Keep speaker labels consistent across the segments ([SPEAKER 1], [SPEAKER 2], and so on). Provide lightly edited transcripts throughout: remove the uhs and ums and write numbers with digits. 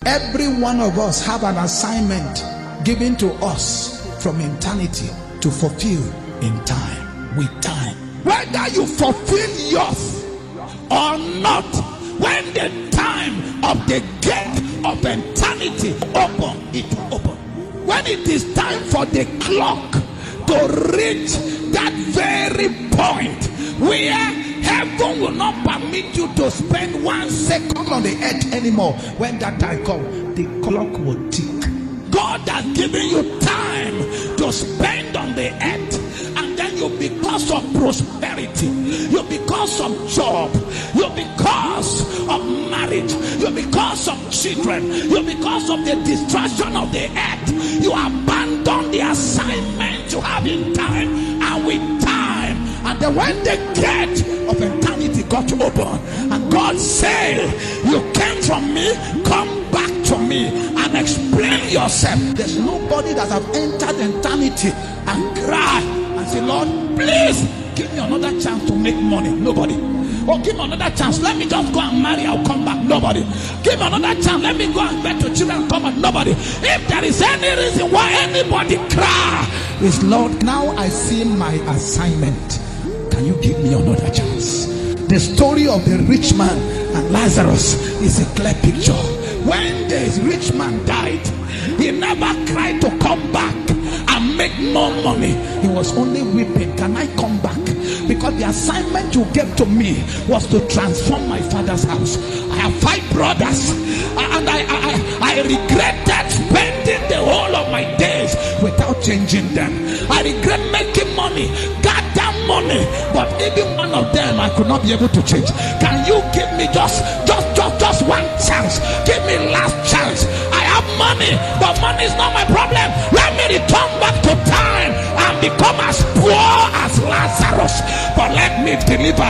[SPEAKER 1] Every one of us have an assignment given to us from eternity to fulfill in time, with time. Whether you fulfill yours or not, when the time of the gate of eternity open, it will open. When it is time for the clock to reach that very point where heaven will not permit you to spend 1 second on the earth anymore, when that time comes, the clock will tick. God has given you time to spend on the earth, and then you, because of prosperity, you, because of job, you, because of marriage, you, because of children, you, because of the distraction of the earth, you abandon the assignment you have in time and with time. And then when the gate of eternity got open, and God said, you came from me, come back to me and explain yourself. There's nobody that have entered eternity and cry and say, Lord, please give me another chance to make money. Nobody. Or give me another chance, let me just go and marry, I'll come back. Nobody. Give me another chance, let me go and get to children and come back. Nobody. If there is any reason why anybody cry, is, Lord, now I see my assignment, can you give me another chance? The story of the rich man and Lazarus is a clear picture. When the rich man died, he never cried to come back and make more money. He was only weeping, can I come back? Because the assignment you gave to me was to transform my father's house. I have 5 brothers, and I regretted spending the whole of my days without changing them. I regret making money, gather money, but even one of them I could not be able to change. Can you give me just one chance? Give me last chance. I have money, but money is not my problem. Let me return back to time and become as poor as Lazarus, but let me deliver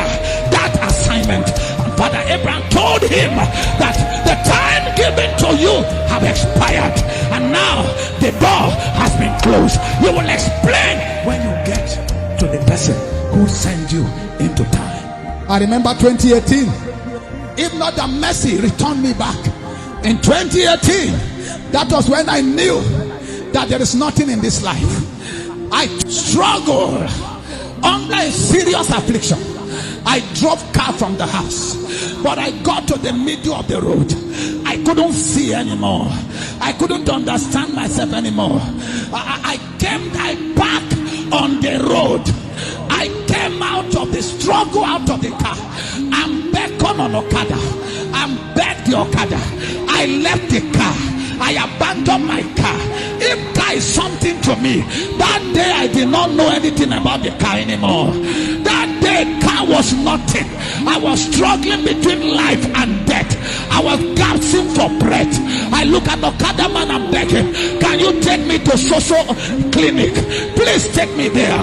[SPEAKER 1] that assignment. And Father Abraham told him that the time given to you have expired, and now the door has been closed. You will explain when you get to the person who sent you into time. I remember 2018. If not the mercy returned me back in 2018, that was when I knew that there is nothing in this life. I struggled under a serious affliction. I drove car from the house, but I got to the middle of the road. I couldn't see anymore. I couldn't understand myself anymore. I parked on the road. I came out of the struggle, out of the car, and beckoned on Okada and begged the Okada. I left the car. I abandoned my car. If car is something to me, that day I did not know anything about the car anymore. That day car was nothing. I was struggling between life and death. I was gasping for breath. I look at the Okada man and beg him, can you take me to social clinic? Please take me there.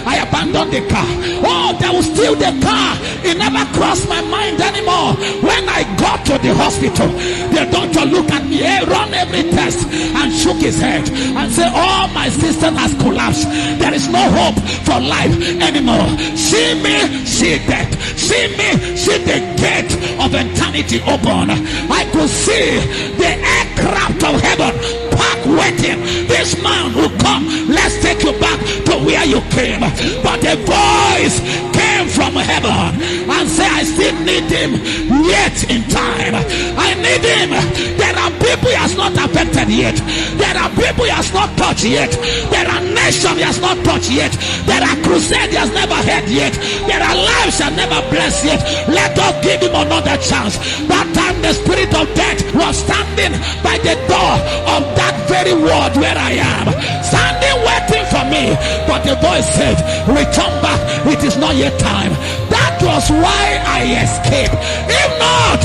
[SPEAKER 1] I abandoned the car. Oh, there was still the car. It never crossed my mind anymore. When I got to the hospital, the doctor looked at me, run every test, and shook his head and said, oh, my system has collapsed. There is no hope for life anymore. See me, see death. See me, see the gate of eternity open. I could see the aircraft of heaven park waiting. This man will come. Let's take you back to where you came. But a voice came from heaven and said, I still need him yet in time. I need him. There are people he has not affected yet. There are people he has not touched yet. There are nations he has not touched yet. There are crusades he has never had yet. There are lives he has never blessed yet. Let us give him another chance. That time the spirit of death was standing by the door of that very world where I am, standing waiting for me. But the voice said, return back, it is not yet time. That was why I escaped. If not,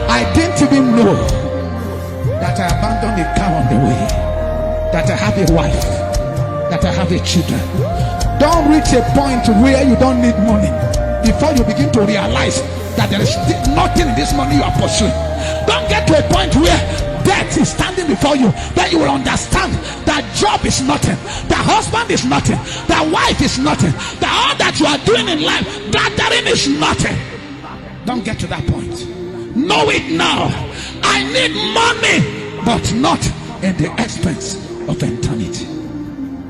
[SPEAKER 1] I didn't even know that I abandoned the car on the way, that I have a wife, that I have a children. Don't reach a point where you don't need money before you begin to realize that there is nothing in this money you are pursuing. Don't get to a point where death is standing before you, then you will understand that job is nothing, the husband is nothing, the wife is nothing, that all that you are doing in life, gathering is nothing. Don't get to that point. Know it now. I need money but not in the expense of eternity.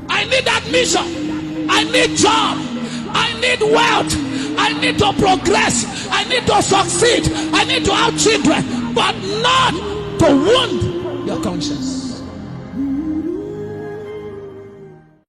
[SPEAKER 1] I need admission. I need job. I need wealth. I need to progress. I need to succeed. I need to have children, but not to wound your conscience.